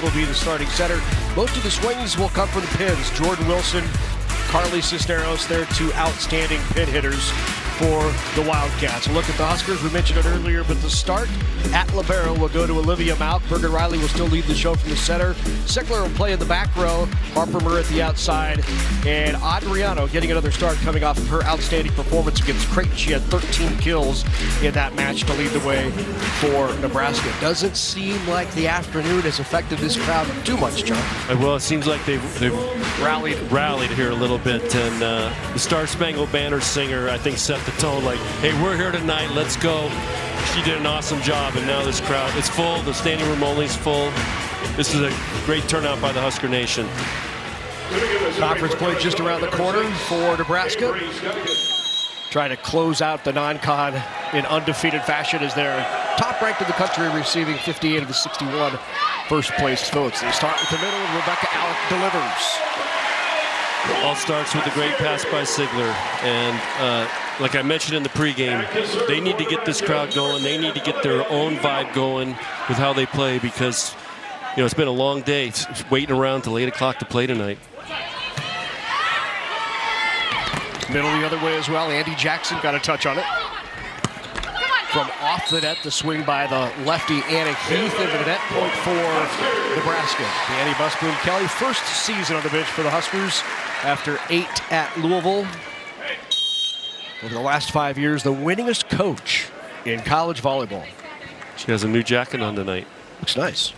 will be the starting center. Most of the swings will come from the pins. Jordan Wilson, Carly Cisneros, they're two outstanding pin hitters for the Wildcats. A look at the Huskers, we mentioned it earlier, but the start at libero will go to Olivia Malk. Bergen Riley will still lead the show from the center. Sickler will play in the back row. Harper Murray at the outside. And Adriano getting another start coming off of her outstanding performance against Creighton. She had 13 kills in that match to lead the way for Nebraska. Doesn't seem like the afternoon has affected this crowd too much, John. Well, it seems like they've rallied here a little bit. And the Star Spangled Banner singer, I think, set the tone like, hey, we're here tonight, let's go. She did an awesome job, and now this crowd, it's full. The standing room only is full. This is a great turnout by the Husker Nation. Conference play just around the corner for Nebraska. Trying to close out the non-con in undefeated fashion as they're top ranked in the country, receiving 58 of the 61 first place votes. They start with the middle, and Rebecca Alec delivers. All starts with a great pass by Sigler. And like I mentioned in the pregame, they need to get this crowd going. They need to get their own vibe going with how they play because, you know, it's been a long day. It's waiting around till 8 o'clock to play tonight. Middle the other way as well. Andy Jackson got a touch on it. From off the net, the swing by the lefty Anna Heath into the net point for Nebraska. Danny Busboom Kelly, first season on the bench for the Huskers after 8 at Louisville. Over the last 5 years, the winningest coach in college volleyball. She has a new jacket on tonight. Looks nice.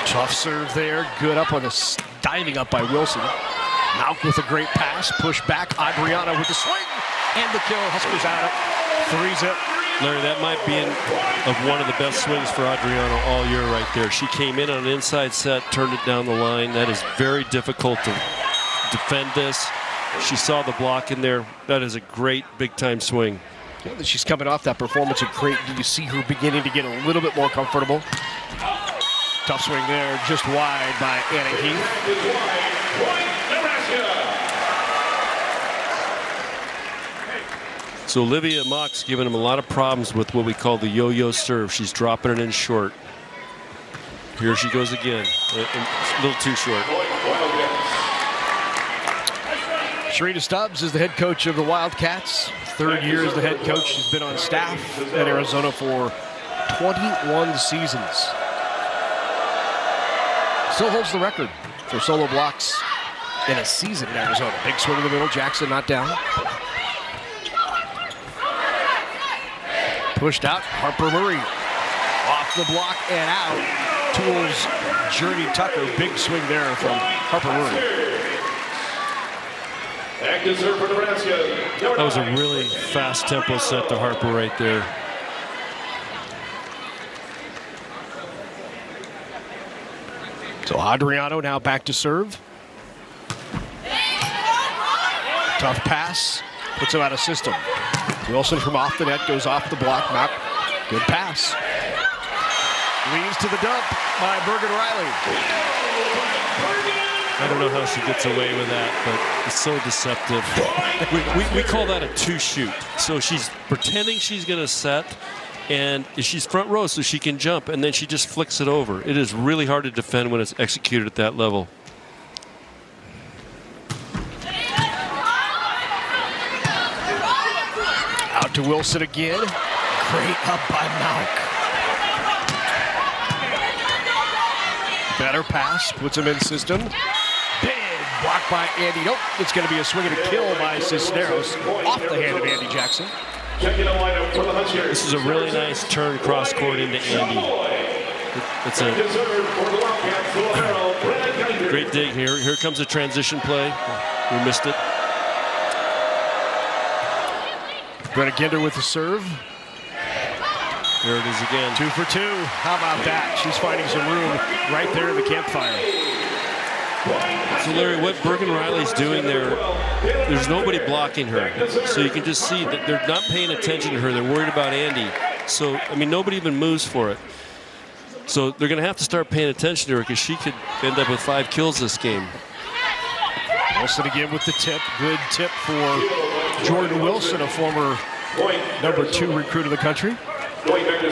Tough serve there. Good up on the diving up by Wilson. Malk with a great pass. Push back. Adriana with the swing. And the kill. Huskers out it. 3-zip. Larry, that might be one of the best swings for Adriana all year right there. She came in on an inside set, turned it down the line. That is very difficult to defend this. She saw the block in there. That is a great big-time swing. Yeah, she's coming off that performance at Creighton. You see her beginning to get a little bit more comfortable. Tough swing there, just wide by Anna Heath. So Olivia Mock's giving him a lot of problems with what we call the yo-yo serve. She's dropping it in short. Here she goes again. A little too short. Sharita Stubbs is the head coach of the Wildcats. Third year as the head coach. She's been on staff at Arizona for 21 seasons. Still holds the record for solo blocks in a season in Arizona. Big swing in the middle. Jackson not down. Pushed out. Harper Murray off the block and out. Tools Journey Tucker. Big swing there from Harper Murray. That was a really fast tempo set to Harper right there. So Adriano now back to serve. Tough pass. Puts him out of system. Wilson from off the net goes off the block. Map. Good pass. Leads to the dump by Bergen Riley. I don't know how she gets away with that, but it's so deceptive. We call that a two-shoot. So she's pretending she's going to set, and she's front row so she can jump, and then she just flicks it over. It is really hard to defend when it's executed at that level. Out to Wilson again. Great up by Malk. Better pass, puts him in system. Big block by Andy. Nope, it's going to be a swing and a kill by Cisneros off the hand of Andy Jackson. This is a really nice turn cross court into Andy. It's a great dig here. Here comes a transition play. We missed it. Greta Ginder with the serve. There it is again. 2 for 2. How about that? She's finding some room right there in the campfire. So Larry, what Bergen Riley's doing there's nobody blocking her. So you can just see that they're not paying attention to her. They're worried about Andy. So, I mean, nobody even moves for it. So they're going to have to start paying attention to her because she could end up with 5 kills this game. Wilson again with the tip. Good tip for Jordan Wilson, a former #2 recruit of the country.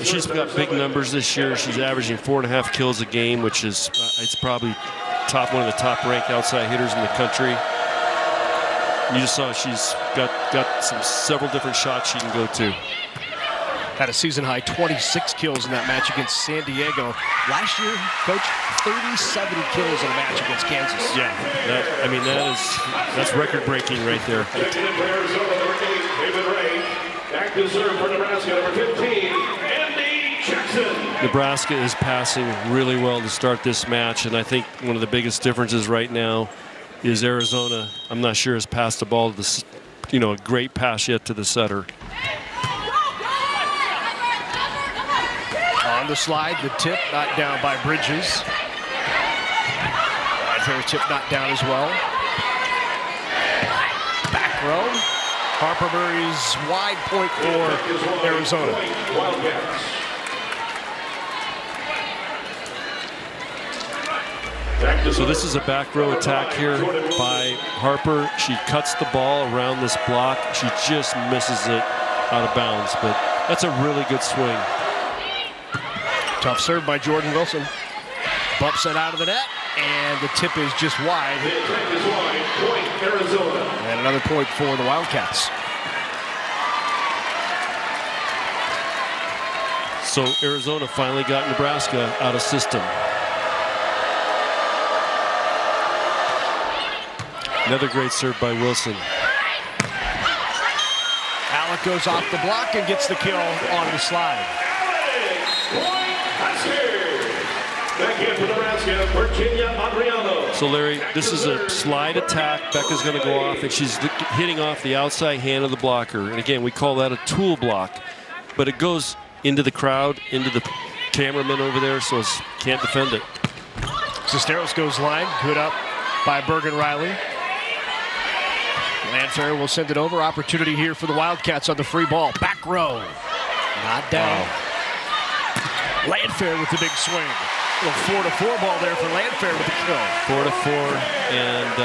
she's got big numbers this year. She's averaging 4.5 kills a game, which is it's probably one of the top-ranked outside hitters in the country. You just saw she's got several different shots she can go to. Had a season-high 26 kills in that match against San Diego. Last year, Coach, 37 kills in a match against Kansas. Yeah, that's record-breaking right there. Back to serve for Nebraska, number 15, Andy Jackson. Nebraska is passing really well to start this match, and I think one of the biggest differences right now is Arizona. I'm not sure has passed the ball to the, a great pass yet to the setter. On the slide, the tip not down by Bridges. Fair tip not down as well. Back row. Harper Murray's wide point for Arizona. So this is a back row attack here by Harper. She cuts the ball around this block. She just misses it out of bounds, but that's a really good swing. Tough serve by Jordan Wilson. Bumps it out of the net, and the tip is just wide. The attack is wide, point Arizona. And another point for the Wildcats. So Arizona finally got Nebraska out of system. Another great serve by Wilson. Alec goes off the block and gets the kill on the slide. Back in for Nebraska, Virginia Adriano. So Larry, this is a slide attack. Becca's going to go off, and she's hitting off the outside hand of the blocker. And again, we call that a tool block. But it goes into the crowd, into the cameraman over there, so it can't defend it. Cisneros goes line, good up by Bergen Riley. Landfair will send it over. Opportunity here for the Wildcats on the free ball. Back row. Not down. Wow. Landfair with the big swing. A little 4-4 ball there for Landfair with the kill. 4-4, and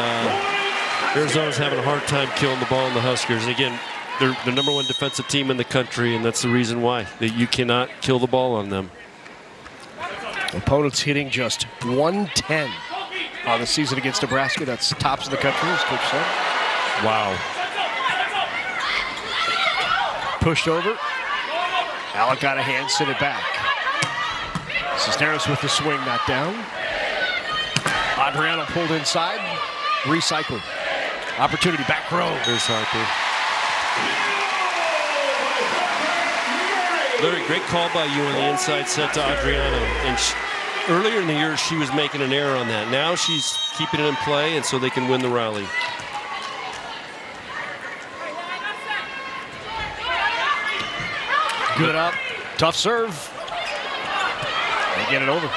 Arizona's having a hard time killing the ball in the Huskers. And again, they're the #1 defensive team in the country, and that's the reason why. That you cannot kill the ball on them. Opponents hitting just 110 on the season against Nebraska. That's tops in the country, as Coach said. Wow. Pushed over. Alec got a hand, sent it back. Cisneros with the swing, not down. Adriano pulled inside. Recycling. Opportunity, back row. There's Harper. Larry, great call by you on the inside set to Adriano. And earlier in the year, she was making an error on that. Now she's keeping it in play, and so they can win the rally. Good up. Tough serve. They get it over.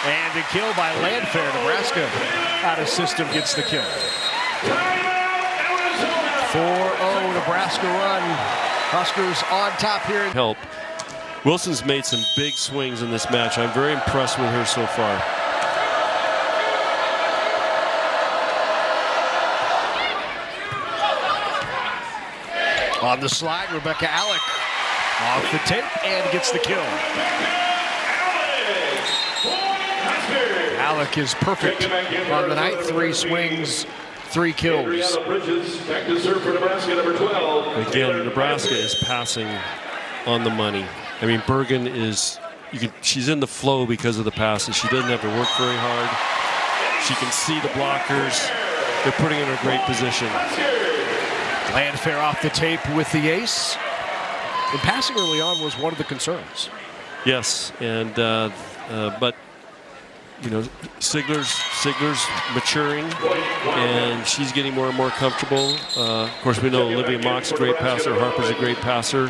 And a kill by Landfair. Nebraska out of system gets the kill. 4-0 Nebraska run. Huskers on top here. Help. Wilson's made some big swings in this match. I'm very impressed with her so far. On the slide, Rebecca Alec off the tape and gets the kill. Alec is perfect on the night. 3 swings, 3 kills. Again, Nebraska is passing on the money. I mean, Bergen is, she's in the flow because of the passes. She doesn't have to work very hard. She can see the blockers. They're putting her in a great position. Landfair off the tape with the ace. And passing early on was one of the concerns. Yes, and but you know, Sigler's maturing, and she's getting more and more comfortable. Of course, we know Olivia Mock's a great passer, Harper's a great passer,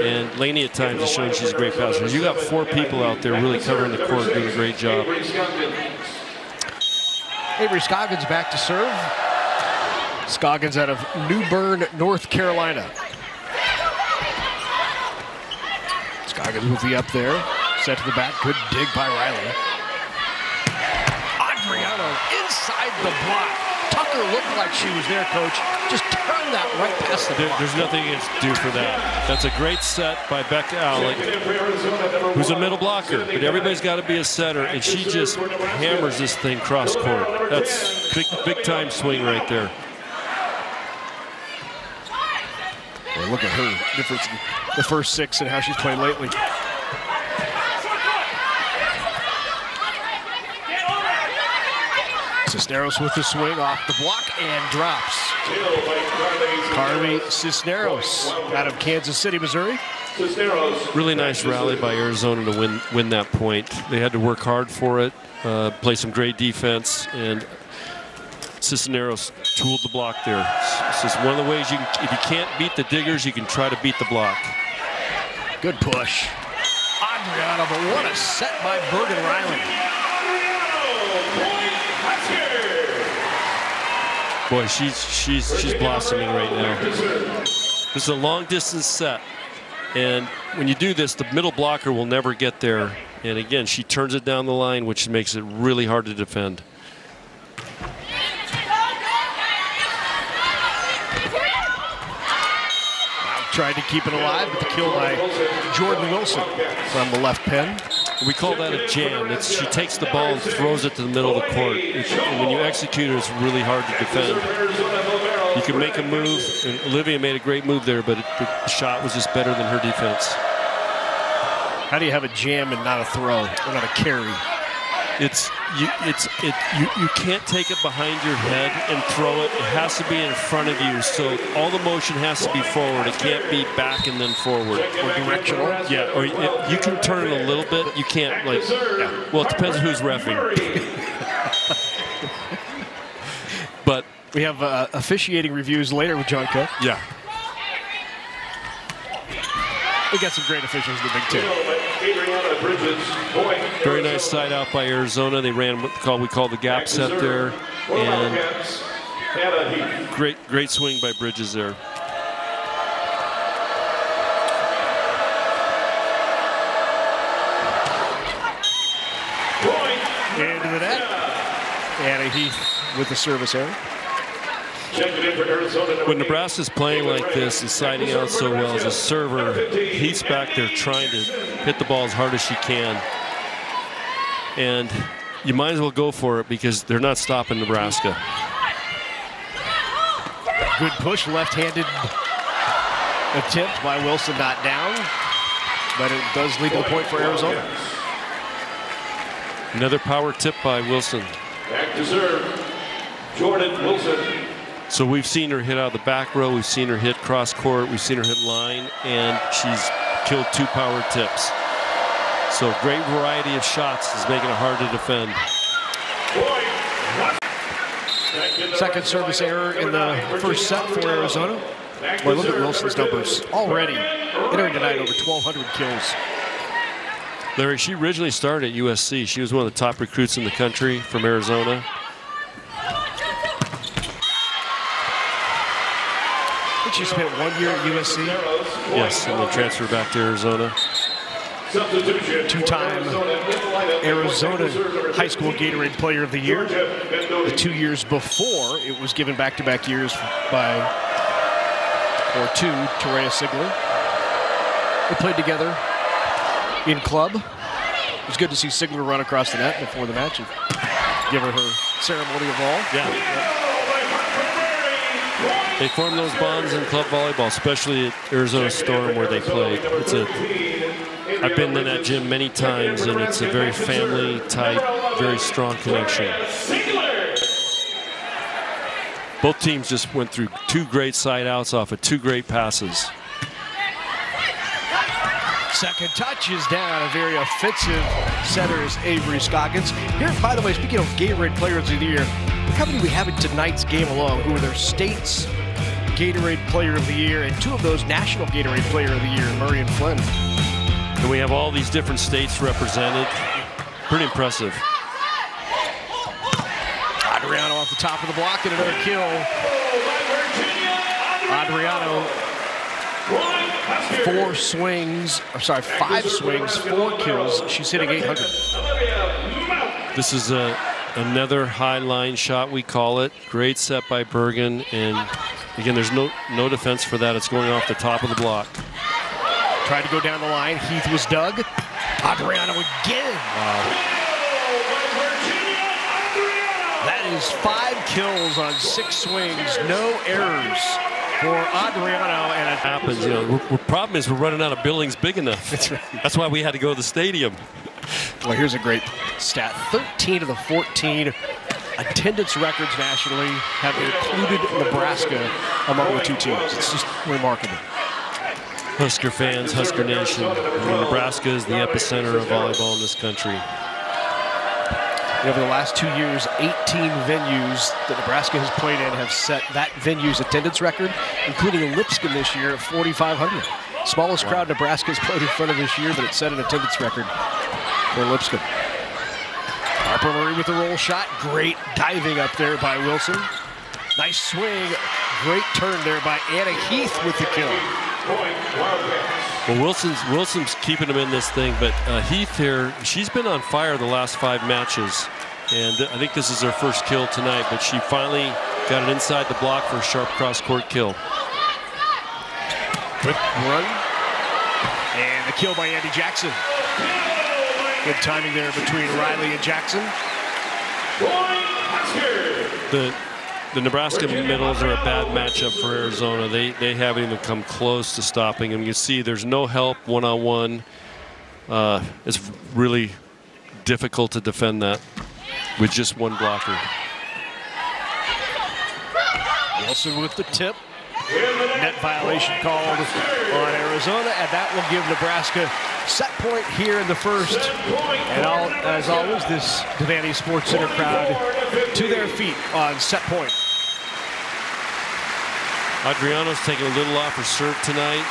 and Laney at times is showing she's a great passer. You got 4 people out there really covering the court, doing a great job. Avery Scoggins back to serve. Scoggins out of New Bern, North Carolina. Scoggins with the up there. Set to the back. Good dig by Riley. Adriano inside the block. Tucker looked like she was there, Coach. Just turn that right past the block. There's nothing you can do for that. That's a great set by Becca Alec, who's a middle blocker. But everybody's got to be a setter, and she just hammers this thing cross court. That's big time swing right there. Well, look at her difference in the first 6 and how she's played lately. Cisneros with the swing off the block and drops. Carly Cisneros out of Kansas City, Missouri. Really nice rally by Arizona to win that point. They had to work hard for it, play some great defense, and Cisneros tooled the block there. It's just one of the ways you can, if you can't beat the diggers, you can try to beat the block. Good push. Adriano, but what a set by Bergen Riley. Boy, she's blossoming right now. This is a long distance set, and when you do this, the middle blocker will never get there. And again, she turns it down the line, which makes it really hard to defend. Tried to keep it alive, but the kill by Jordan Wilson from the left pin. We call that a jam. She takes the ball and throws it to the middle of the court. And when you execute it, it's really hard to defend. You can make a move, and Olivia made a great move there, but the shot was just better than her defense. How do you have a jam and not a throw, or not a carry? You can't take it behind your head and throw it. It has to be in front of you, so all the motion has to be forward. It can't be back and then forward. Or directional. Yeah, or you can turn it a little bit. You can't, like, well, it depends on who's reffing. But we have officiating reviews later with John Cook. Yeah. We got some great officials in the Big Ten. Very nice side out by Arizona. They ran what we call the gap set there, and great swing by Bridges there. Into the net. Anna Heath with the service error. When Nebraska's playing like this and siding out so well as a server, Heath's back there trying to hit the ball as hard as she can. And you might as well go for it because they're not stopping Nebraska. Good push, left-handed attempt by Wilson, not down, but it does lead to the point for Arizona. Another power tip by Wilson. Back to serve, Jordan Wilson. So we've seen her hit out of the back row, we've seen her hit cross court, we've seen her hit line, and she's killed 2 power tips. So great variety of shots is making it hard to defend. Second service error in the first set for Arizona. Boy, look at Wilson's numbers already. Entering tonight over 1,200 kills. Larry, she originally started at USC. She was one of the top recruits in the country from Arizona. She spent 1 year at USC. Yes, and then transferred back to Arizona. Two-time Arizona High School Gatorade Player of the Year. The 2 years before, it was given back-to-back years by, or 2, Terea Sigler. They played together in club. It was good to see Sigler run across the net before the match and give her ceremonial ball. Yeah. They formed those bonds in club volleyball, especially at Arizona Storm where they played. I've been in that gym many times, and it's a very family-type, very strong connection. Both teams just went through 2 great side outs off of 2 great passes. Second touch is down. A very offensive setter is Avery Scoggins. Here, by the way, speaking of Gatorade Players of the Year, how many we have in tonight's game alone who are their state's Gatorade Player of the Year, and 2 of those National Gatorade Player of the Year, Murray and Flynn. And we have all these different states represented. Pretty impressive. Adriano off the top of the block and another kill. Adriano, 5 swings, 4 kills. She's hitting 800. This is Another high line shot, we call it. Great set by Bergen, and again, there's no defense for that. It's going off the top of the block. Tried to go down the line. Heath was dug. Adriano again. Wow. That is 5 kills on 6 swings, no errors for Adriano. And it happens, you know. The problem is we're running out of buildings big enough. That's right. That's why we had to go to the stadium. Well, here's a great stat. 13 of the 14 attendance records nationally have included Nebraska among the 2 teams. It's just remarkable. Husker fans, Husker Nation. Nebraska is the epicenter of volleyball in this country. Over the last 2 years, 18 venues that Nebraska has played in have set that venue's attendance record, including Lipscomb this year at 4,500. Smallest crowd Nebraska has played in front of this year, but it set an attendance record for Lipscomb. Harper Murray with the roll shot. Great diving up there by Wilson. Nice swing. Great turn there by Anna Heath with the kill. Well, Wilson's keeping him in this thing, but Heath here, she's been on fire the last 5 matches. And I think this is her first kill tonight, but she finally got it inside the block for a sharp cross-court kill. Quick run. And the kill by Andy Jackson. Good timing there between Riley and Jackson. The Nebraska middles are a bad matchup for Arizona. They haven't even come close to stopping him. You see there's no help one-on-one. It's really difficult to defend that with just one blocker. Wilson with the tip. Net violation called on Arizona, and that will give Nebraska set point here in the first. And as always, this Devaney Sports Center crowd to their feet on set point. Adriano's taking a little off her serve tonight.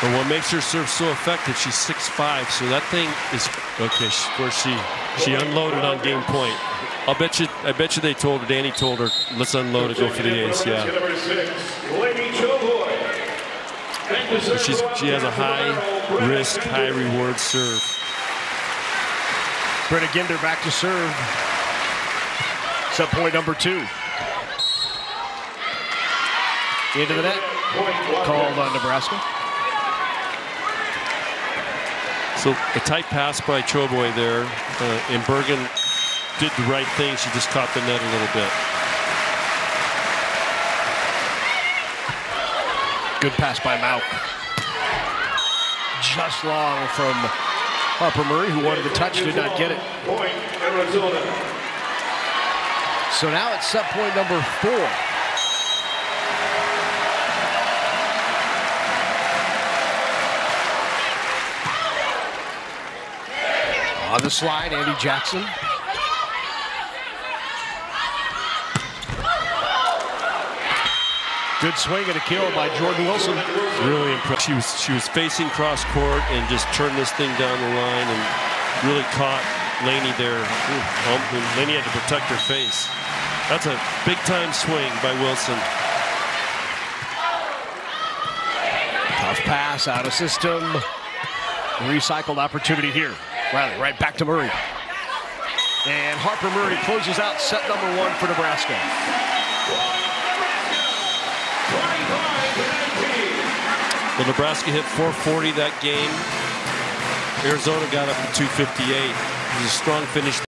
But what makes her serve so effective, she's 6'5", so that thing is okay. Of course, she unloaded on game point. I bet you they told her, Danny told her, let's unload it, go for the ace. Yeah. She has a high risk, high reward serve. Britta Ginder back to serve. Set point number 2. Into the net. Called on Nebraska. So a tight pass by Choboy there, and Bergen did the right thing. She just caught the net a little bit. Good pass by Mauk. Just long from Harper Murray, who wanted the touch, did not get it. So now it's set point number 4. On the slide, Andy Jackson. Good swing and a kill by Jordan Wilson. Really impressive. She was facing cross court and just turned this thing down the line and really caught Laney there. Laney had to protect her face. That's a big time swing by Wilson. Tough pass out of system. Recycled opportunity here. Riley right back to Murray. And Harper Murray closes out set number 1 for Nebraska. Well, Nebraska hit 440 that game. Arizona got up to 258. It was a strong finish.